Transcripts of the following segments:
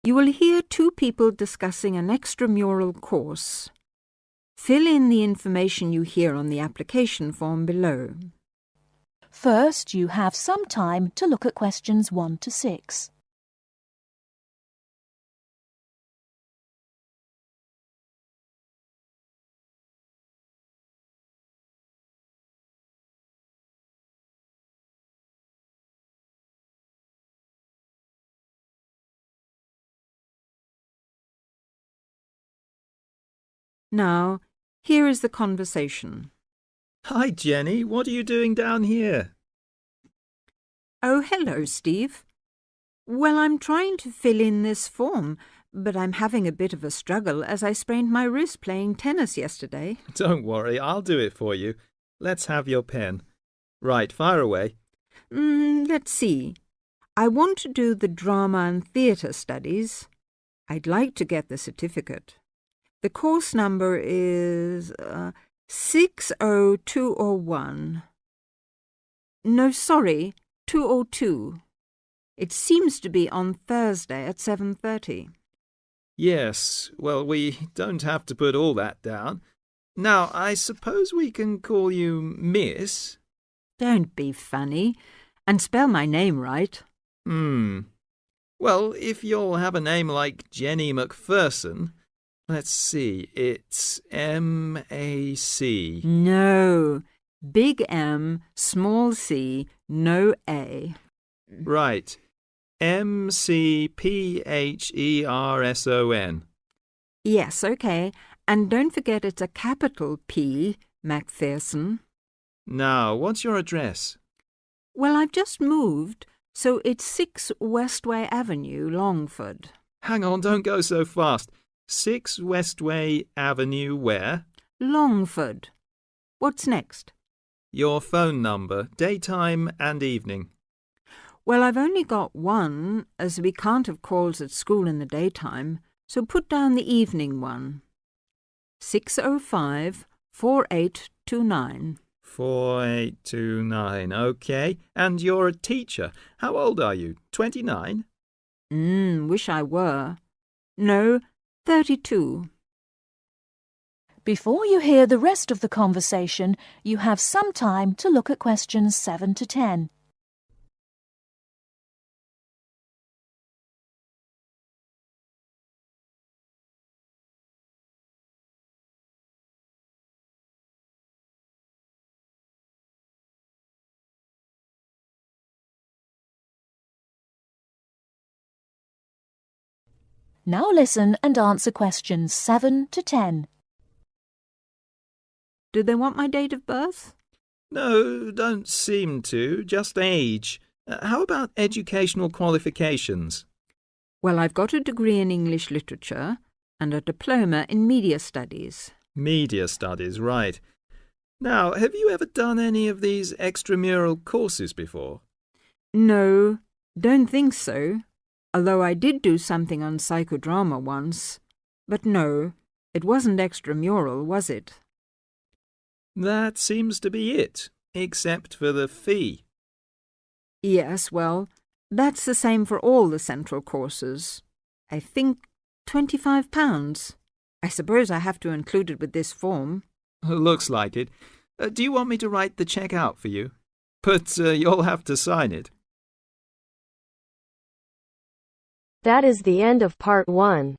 You will hear two people discussing an extramural course. Fill in the information you hear on the application form below. First, you have some time to look at questions 1 to 6. Now, here is the conversation. Hi, Jenny. What are you doing down here? Oh, hello, Steve. Well, I'm trying to fill in this form, but I'm having a bit of a struggle as I sprained my wrist playing tennis yesterday. Don't worry, I'll do it for you. Let's have your pen. Right, fire away. Let's see. I want to do the drama and theatre studies. I'd like to get the certificate. The course number is 60201. No, sorry, 202. It seems to be on Thursday at 7:30. Yes, well, we don't have to put all that down. Now, I suppose we can call you Miss? Don't be funny, and spell my name right. Well, if you'll have a name like Jenny McPherson, let's see, it's M-A-C. No, big M, small c, no A. Right, M-C-P-H-E-R-S-O-N. Yes, okay, and don't forget it's a capital P, McPherson. Now, what's your address? Well, I've just moved, so it's 6 Westway Avenue, Longford. Hang on, don't go so fast. 6 Westway Avenue where? Longford. What's next? Your phone number, daytime and evening. Well, I've only got one, as we can't have calls at school in the daytime, so put down the evening one. 605-4829. 4829, OK. And you're a teacher. How old are you? 29? Wish I were. No, 32. Before you hear the rest of the conversation, you have some time to look at questions 7 to 10. Now listen and answer questions 7 to 10. Do they want my date of birth? No, don't seem to. Just age. How about educational qualifications? Well, I've got a degree in English literature and a diploma in media studies. Media studies, right. Now, have you ever done any of these extramural courses before? No, don't think so. Although I did do something on psychodrama once. But no, it wasn't extramural, was it? That seems to be it, except for the fee. Yes, well, that's the same for all the central courses. I think £25. I suppose I have to include it with this form. Looks like it. Do you want me to write the cheque out for you? But you'll have to sign it. That is the end of part 1.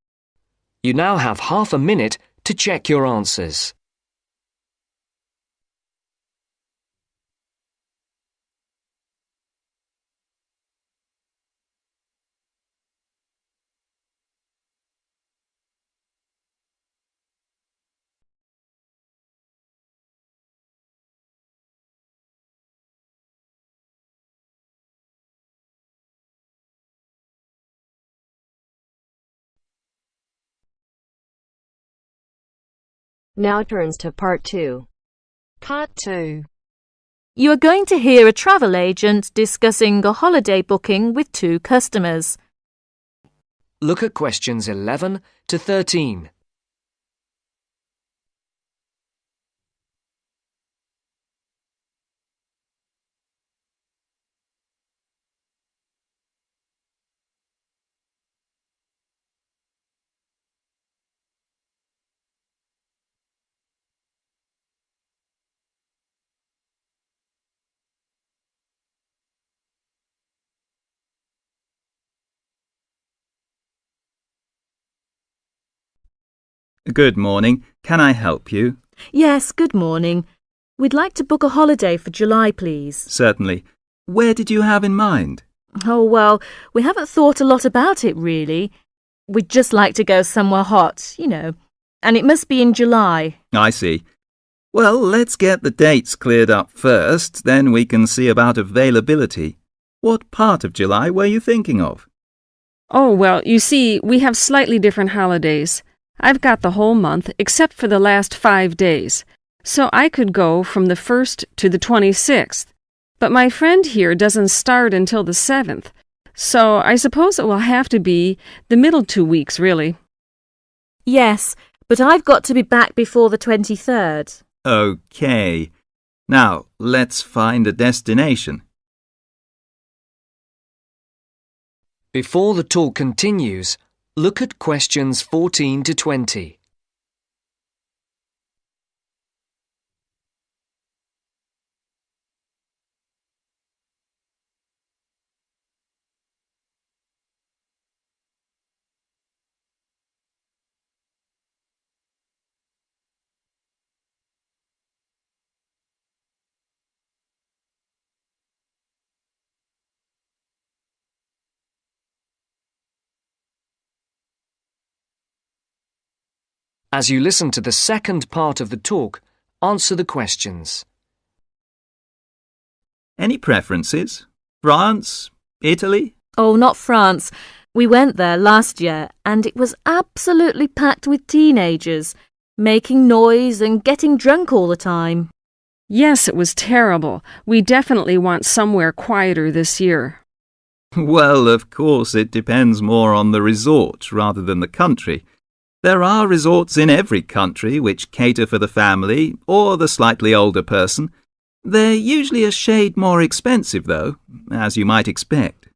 You now have half a minute to check your answers. Now turns to part 2. Part 2. You are going to hear a travel agent discussing a holiday booking with two customers. Look at questions 11 to 13. Good morning. Can I help you? Yes, good morning. We'd like to book a holiday for July, please. Certainly. Where did you have in mind? Oh, well, we haven't thought a lot about it, really. We'd just like to go somewhere hot, and it must be in July. I see. Well, let's get the dates cleared up first, then we can see about availability. What part of July were you thinking of? Oh, well, you see, we have slightly different holidays. I've got the whole month, except for the last 5 days. So I could go from the 1st to the 26th. But my friend here doesn't start until the 7th. So I suppose it will have to be the middle 2 weeks, really. Yes, but I've got to be back before the 23rd. Okay. Now, let's find a destination. Before the talk continues, look at questions 14 to 20. As you listen to the second part of the talk, answer the questions. Any preferences? France? Italy? Oh, not France. We went there last year and it was absolutely packed with teenagers, making noise and getting drunk all the time. Yes, it was terrible. We definitely want somewhere quieter this year. Well, of course, it depends more on the resort rather than the country. There are resorts in every country which cater for the family or the slightly older person. They're usually a shade more expensive, though, as you might expect.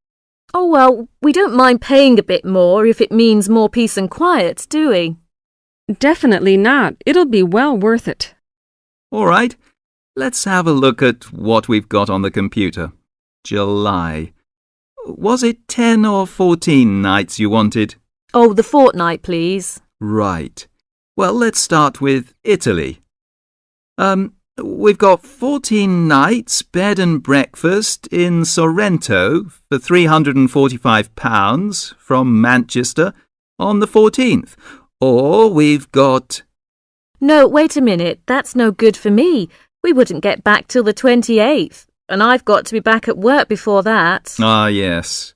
Oh, well, we don't mind paying a bit more if it means more peace and quiet, do we? Definitely not. It'll be well worth it. All right, let's have a look at what we've got on the computer. July. Was it 10 or 14 nights you wanted? Oh, the fortnight, please. Right. Well, let's start with Italy. We've got 14 nights, bed and breakfast in Sorrento for £345 from Manchester on the 14th. Or we've got... No, wait a minute. That's no good for me. We wouldn't get back till the 28th, and I've got to be back at work before that. Ah, yes.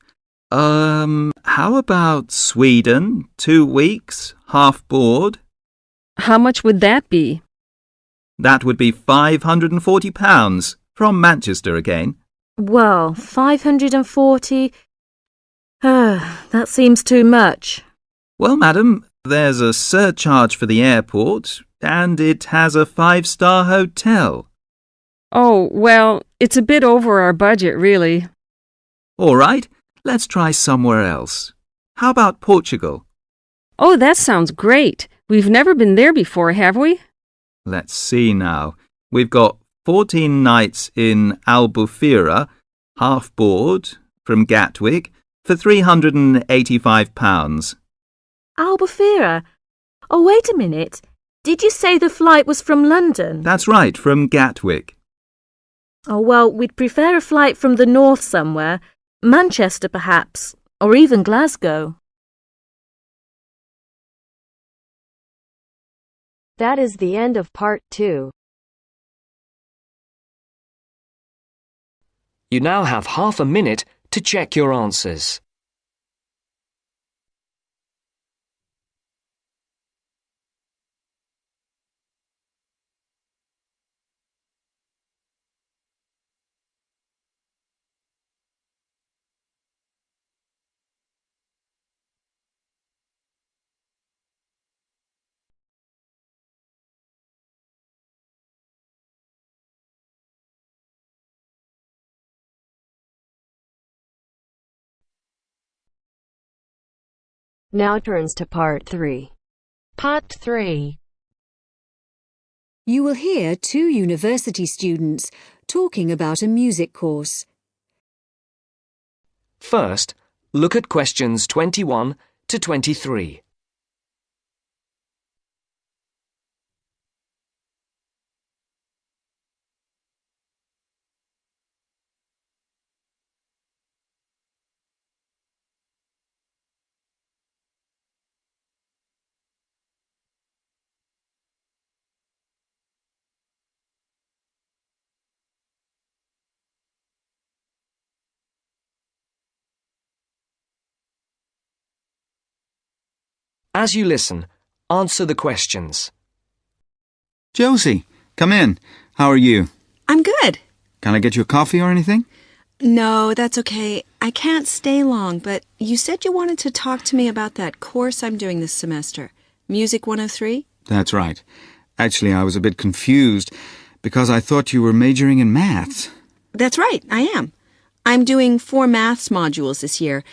How about Sweden? 2 weeks, half board? How much would that be? That would be £540 from Manchester again. Well, 540... that seems too much. Well, madam, there's a surcharge for the airport, and it has a 5-star hotel. Oh, well, it's a bit over our budget, really. All right, let's try somewhere else. How about Portugal? Oh, that sounds great. We've never been there before, have we? Let's see now. We've got 14 nights in Albufeira, half board, from Gatwick, for £385. Albufeira? Oh, wait a minute. Did you say the flight was from London? That's right, from Gatwick. Oh, well, we'd prefer a flight from the north somewhere. Manchester, perhaps, or even Glasgow. That is the end of part 2. You now have half a minute to check your answers. Now turns to part 3. Part 3. You will hear 2 university students talking about a music course. First, look at questions 21 to 23. As you listen, answer the questions. Josie, come in. How are you? I'm good. Can I get you a coffee or anything? No, that's okay. I can't stay long, but you said you wanted to talk to me about that course I'm doing this semester, Music 103? That's right. Actually, I was a bit confused because I thought you were majoring in maths. That's right, I am. I'm doing 4 maths modules this year,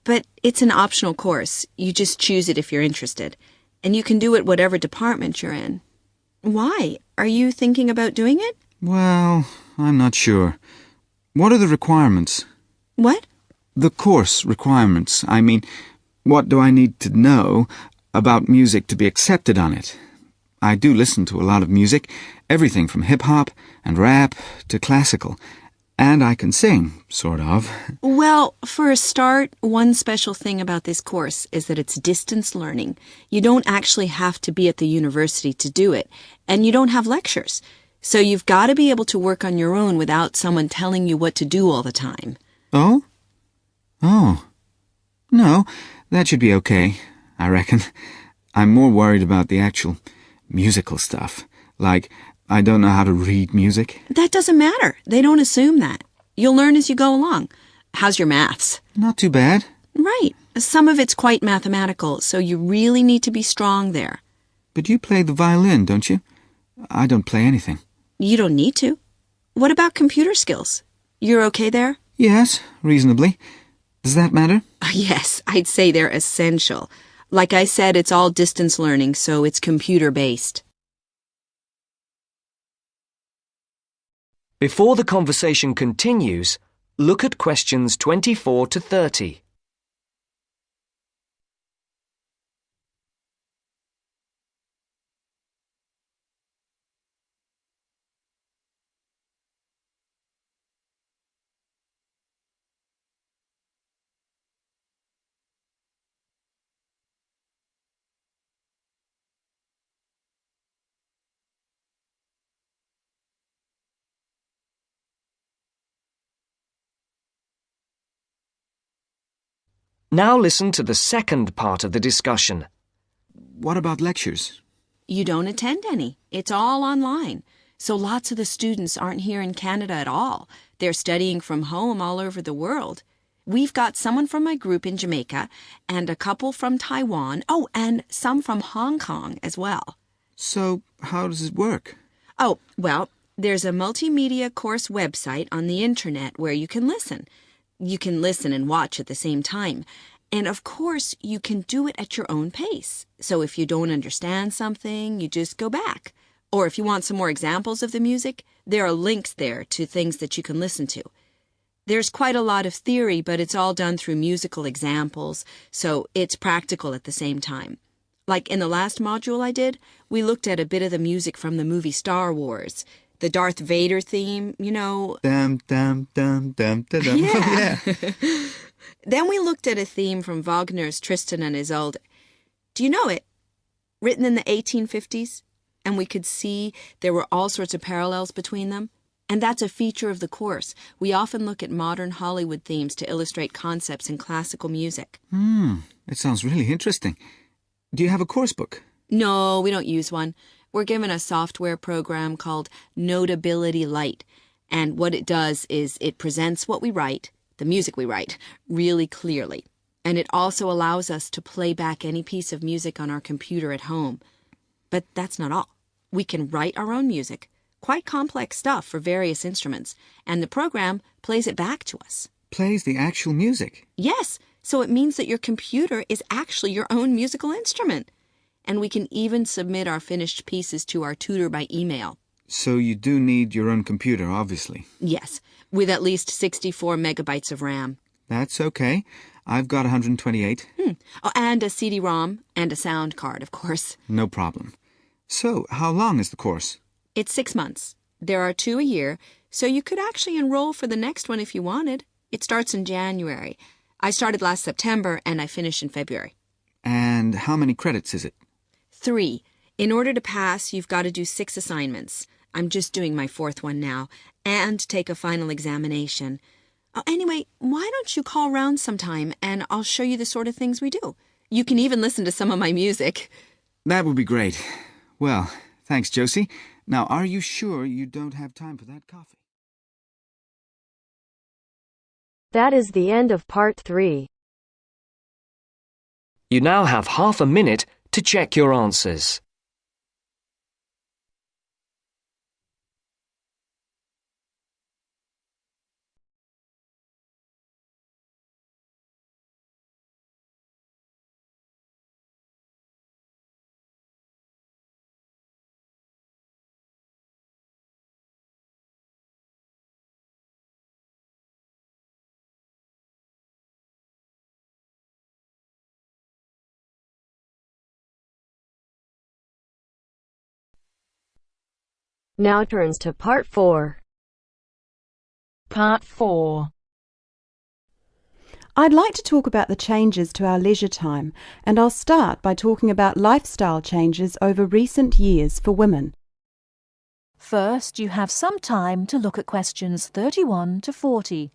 but it's an optional course. You just choose it if you're interested, and you can do it whatever department you're in. Why? Are you thinking about doing it? Well, I'm not sure. What are the requirements? What? The course requirements. I mean, what do I need to know about music to be accepted on it? I do listen to a lot of music, everything from hip-hop and rap to classical. And I can sing, sort of. Well, for a start, one special thing about this course is that it's distance learning. You don't actually have to be at the university to do it, and you don't have lectures. So you've got to be able to work on your own without someone telling you what to do all the time. Oh? Oh. No, that should be okay, I reckon. I'm more worried about the actual musical stuff. Like, I don't know how to read music. That doesn't matter. They don't assume that. You'll learn as you go along. How's your maths? Not too bad. Right. Some of it's quite mathematical, so you really need to be strong there. But you play the violin, don't you? I don't play anything. You don't need to. What about computer skills? You're okay there? Yes, reasonably. Does that matter? Yes, I'd say they're essential. Like I said, it's all distance learning, so it's computer-based. Before the conversation continues, look at questions 24 to 30. Now listen to the second part of the discussion. What about lectures? You don't attend any. It's all online. So lots of the students aren't here in Canada at all. They're studying from home all over the world. We've got someone from my group in Jamaica and a couple from Taiwan. Oh, and some from Hong Kong as well. So, how does it work? Oh, well, there's a multimedia course website on the internet where you can listen. You can listen and watch at the same time. And of course, you can do it at your own pace. So if you don't understand something, you just go back. Or if you want some more examples of the music, there are links there to things that you can listen to. There's quite a lot of theory, but it's all done through musical examples, so it's practical at the same time. Like in the last module I did, we looked at a bit of the music from the movie Star Wars. The Darth Vader theme, you know. Dum, dum, dum, dum, dum, dum. Yeah. Oh, yeah. Then we looked at a theme from Wagner's Tristan and Isolde. Do you know it? Written in the 1850s. And we could see there were all sorts of parallels between them. And that's a feature of the course. We often look at modern Hollywood themes to illustrate concepts in classical music. It sounds really interesting. Do you have a course book? No, we don't use one. We're given a software program called Notability Lite, and what it does is it presents what we write, the music we write, really clearly. And it also allows us to play back any piece of music on our computer at home. But that's not all. We can write our own music, quite complex stuff for various instruments, and the program plays it back to us. Plays the actual music? Yes, so it means that your computer is actually your own musical instrument. And we can even submit our finished pieces to our tutor by email. So you do need your own computer, obviously. Yes, with at least 64 megabytes of RAM. That's okay. I've got 128. Oh, and a CD-ROM and a sound card, of course. No problem. So, how long is the course? It's 6 months. There are 2 a year, so you could actually enroll for the next one if you wanted. It starts in January. I started last September and I finish in February. And how many credits is it? 3. In order to pass, you've got to do 6 assignments. I'm just doing my 4th one now, and take a final examination. Anyway, why don't you call round sometime and I'll show you the sort of things we do. You can even listen to some of my music. That would be great. Well, thanks, Josie. Now, are you sure you don't have time for that coffee? That is the end of part 3. You now have half a minute to check your answers. Now turns to part 4. Part 4. I'd like to talk about the changes to our leisure time, and I'll start by talking about lifestyle changes over recent years for women. First, you have some time to look at questions 31 to 40.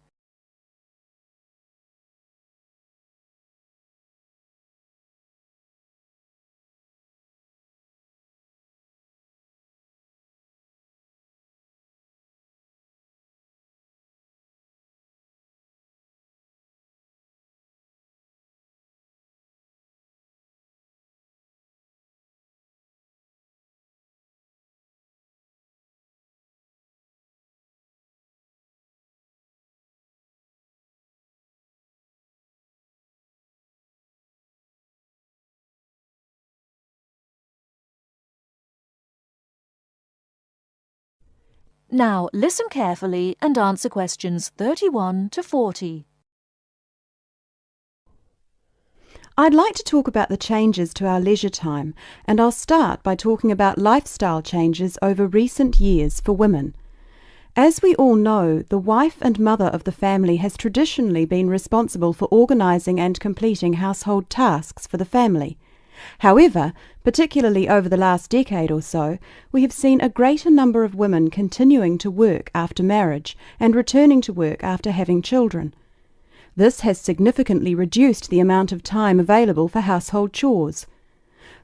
Now, listen carefully and answer questions 31 to 40. I'd like to talk about the changes to our leisure time, and I'll start by talking about lifestyle changes over recent years for women. As we all know, the wife and mother of the family has traditionally been responsible for organising and completing household tasks for the family. However, particularly over the last decade or so, we have seen a greater number of women continuing to work after marriage and returning to work after having children. This has significantly reduced the amount of time available for household chores.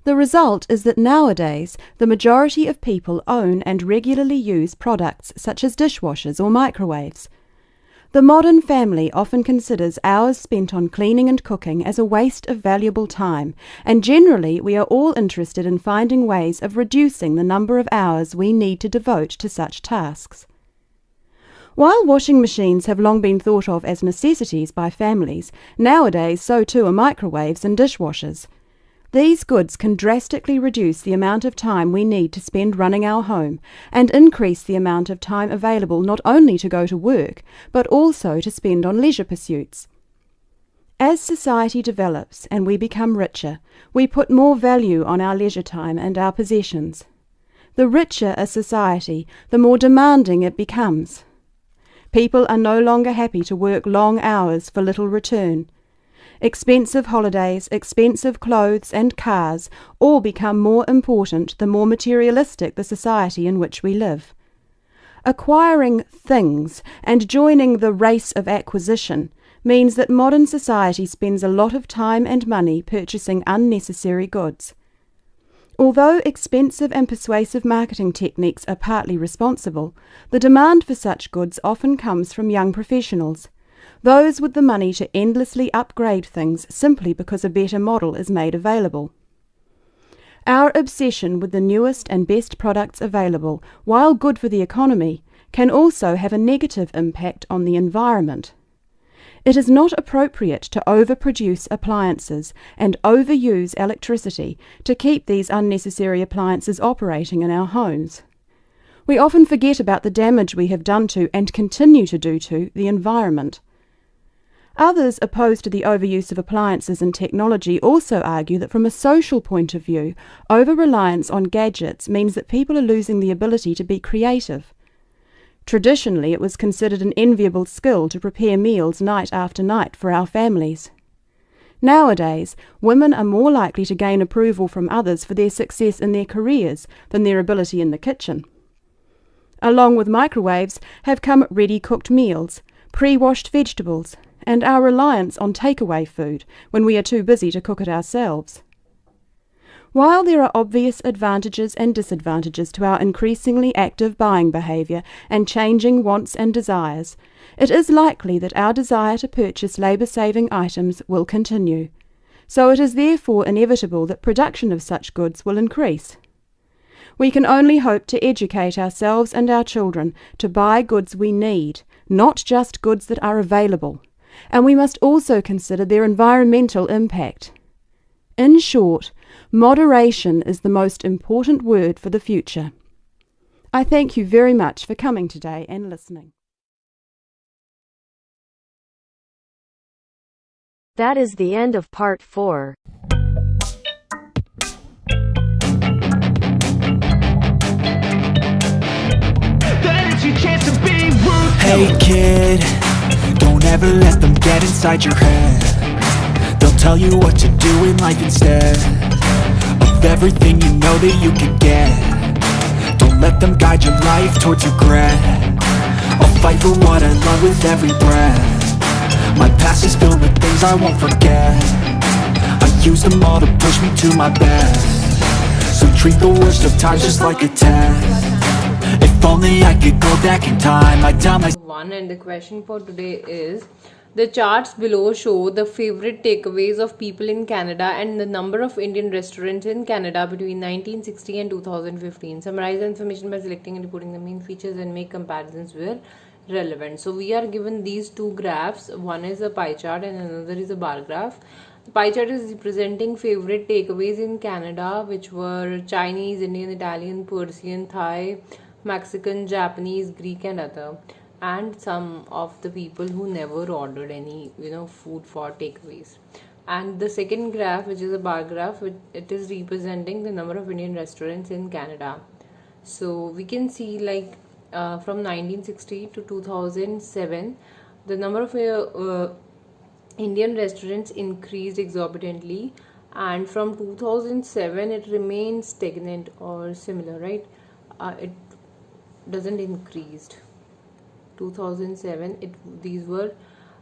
The result is that nowadays the majority of people own and regularly use products such as dishwashers or microwaves. The modern family often considers hours spent on cleaning and cooking as a waste of valuable time, and generally we are all interested in finding ways of reducing the number of hours we need to devote to such tasks. While washing machines have long been thought of as necessities by families, nowadays so too are microwaves and dishwashers. These goods can drastically reduce the amount of time we need to spend running our home and increase the amount of time available not only to go to work, but also to spend on leisure pursuits. As society develops and we become richer, we put more value on our leisure time and our possessions. The richer a society, the more demanding it becomes. People are no longer happy to work long hours for little return. Expensive holidays, expensive clothes and cars all become more important the more materialistic the society in which we live. Acquiring things and joining the race of acquisition means that modern society spends a lot of time and money purchasing unnecessary goods. Although expensive and persuasive marketing techniques are partly responsible, the demand for such goods often comes from young professionals, those with the money to endlessly upgrade things simply because a better model is made available. Our obsession with the newest and best products available, while good for the economy, can also have a negative impact on the environment. It is not appropriate to overproduce appliances and overuse electricity to keep these unnecessary appliances operating in our homes. We often forget about the damage we have done to and continue to do to the environment. Others opposed to the overuse of appliances and technology also argue that from a social point of view, over-reliance on gadgets means that people are losing the ability to be creative. Traditionally, it was considered an enviable skill to prepare meals night after night for our families. Nowadays, women are more likely to gain approval from others for their success in their careers than their ability in the kitchen. Along with microwaves have come ready-cooked meals, pre-washed vegetables, and our reliance on takeaway food when we are too busy to cook it ourselves. While there are obvious advantages and disadvantages to our increasingly active buying behaviour and changing wants and desires, it is likely that our desire to purchase labour-saving items will continue. So it is therefore inevitable that production of such goods will increase. We can only hope to educate ourselves and our children to buy goods we need, not just goods that are available, and we must also consider their environmental impact. In short, moderation is the most important word for the future. I thank you very much for coming today and listening. That is the end of part 4. Hey kid, don't ever let them get inside your head. They'll tell you what to do in life instead of everything you know that you could get. Don't let them guide your life towards regret. I'll fight for what I love with every breath. My past is filled with things I won't forget. I use them all to push me to my best. So treat the worst of times just like a test. If only I could go back in time, I'd tell myself. And the question for today is, the charts below show the favorite takeaways of people in Canada and the number of Indian restaurants in Canada between 1960 and 2015. Summarize the information by selecting and reporting the main features and make comparisons where relevant. So we are given these two graphs. One is a pie chart and another is a bar graph. The pie chart is representing favorite takeaways in Canada, which were Chinese, Indian, Italian, Persian, Thai, Mexican, Japanese, Greek and other, and some of the people who never ordered any food for takeaways. And the second graph, which is a bar graph, it is representing the number of Indian restaurants in Canada. So we can see from 1960 to 2007, the number of Indian restaurants increased exorbitantly, and from 2007 it remains stagnant or similar, right? It doesn't increased. 2007 these were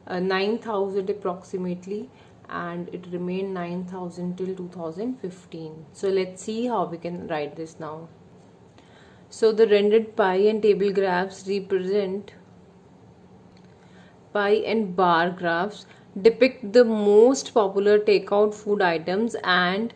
9,000 approximately, and it remained 9,000 till 2015. So let's see how we can write this now. So the rendered pie and table graphs represent pie and bar graphs depict the most popular takeout food items and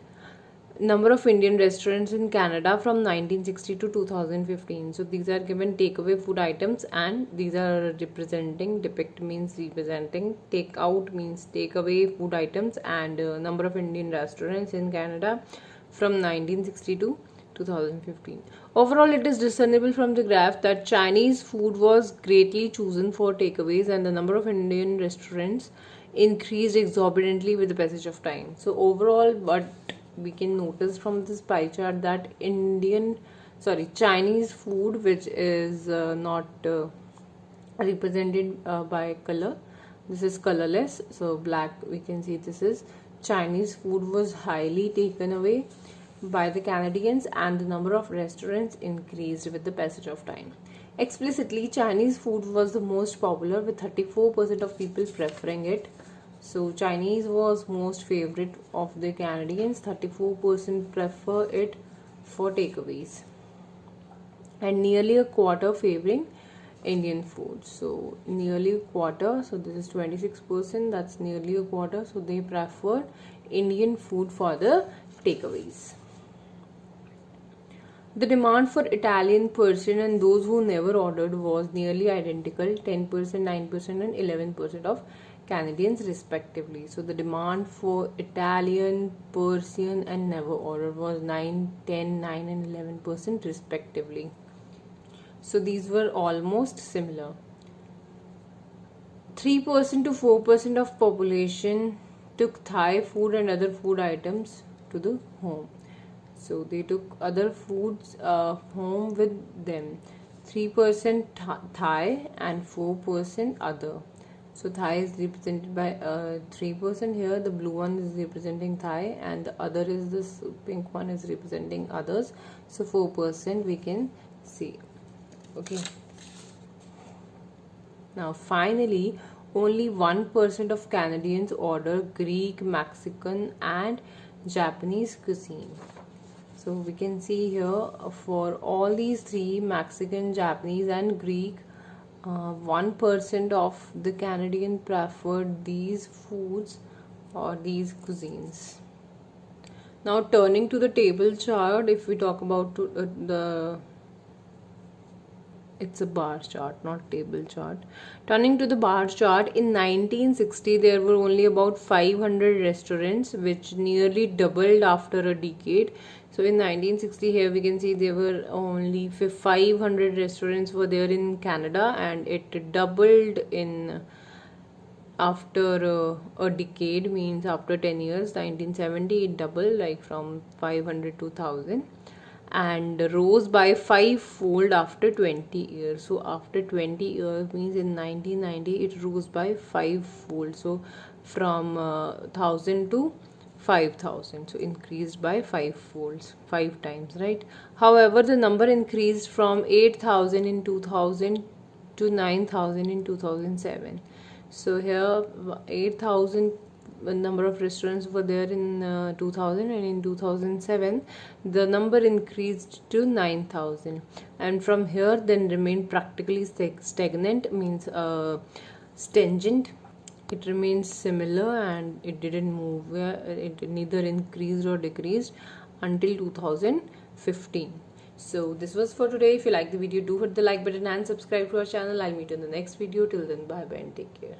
number of Indian restaurants in Canada from 1960 to 2015. So these are given takeaway food items, and these are representing, depict means representing, takeout means takeaway food items, and number of Indian restaurants in Canada from 1960 to 2015. Overall, it is discernible from the graph that Chinese food was greatly chosen for takeaways, and the number of Indian restaurants increased exorbitantly with the passage of time. So overall, what we can notice from this pie chart that Chinese food, which is not represented by color, this is colorless, so black, we can see this is Chinese food, was highly taken away by the Canadians, and the number of restaurants increased with the passage of time. Explicitly, Chinese food was the most popular, with 34% of people preferring it. So Chinese was most favorite of the Canadians, 34% prefer it for takeaways, and nearly a quarter favoring Indian food. So nearly a quarter, so this is 26%, that's nearly a quarter, so they prefer Indian food for the takeaways. The demand for Italian, Persian and those who never ordered was nearly identical, 10%, 9% and 11% of Canadians respectively. So the demand for Italian, Persian and never ordered was 9, 10, 9 and 11% respectively. So these were almost similar. 3% to 4% of population took Thai food and other food items to the home. So they took other foods home with them. 3% Thai and 4% other. So Thai is represented by 3% here. The blue one is representing Thai, and the other is this pink one is representing others. So 4% we can see. Okay. Now finally, only 1% of Canadians order Greek, Mexican and Japanese cuisine. So we can see here for all these three, Mexican, Japanese and Greek, 1% of the Canadian preferred these foods or these cuisines. Now turning to the table chart, if we talk about it's a bar chart, not table chart. Turning to the bar chart, in 1960 there were only about 500 restaurants, which nearly doubled after a decade. So in 1960, here we can see there were only 500 restaurants were there in Canada, and it doubled in after a decade, means after 10 years. 1970 it doubled, like from 500 to 1000, and rose by 5-fold after 20 years. So after 20 years means in 1990 it rose by 5-fold, so from 1000 to 5000, so increased by 5 folds, 5 times, right? However, the number increased from 8000 in 2000 to 9000 in 2007. So here 8000 number of restaurants were there in 2000, and in 2007 the number increased to 9000, and from here then remained practically stagnant, means stringent. It remains similar and it didn't move, it neither increased or decreased until 2015. So this was for today. If you like the video, do hit the like button and subscribe to our channel. I'll meet you in the next video. Till then, bye bye and take care.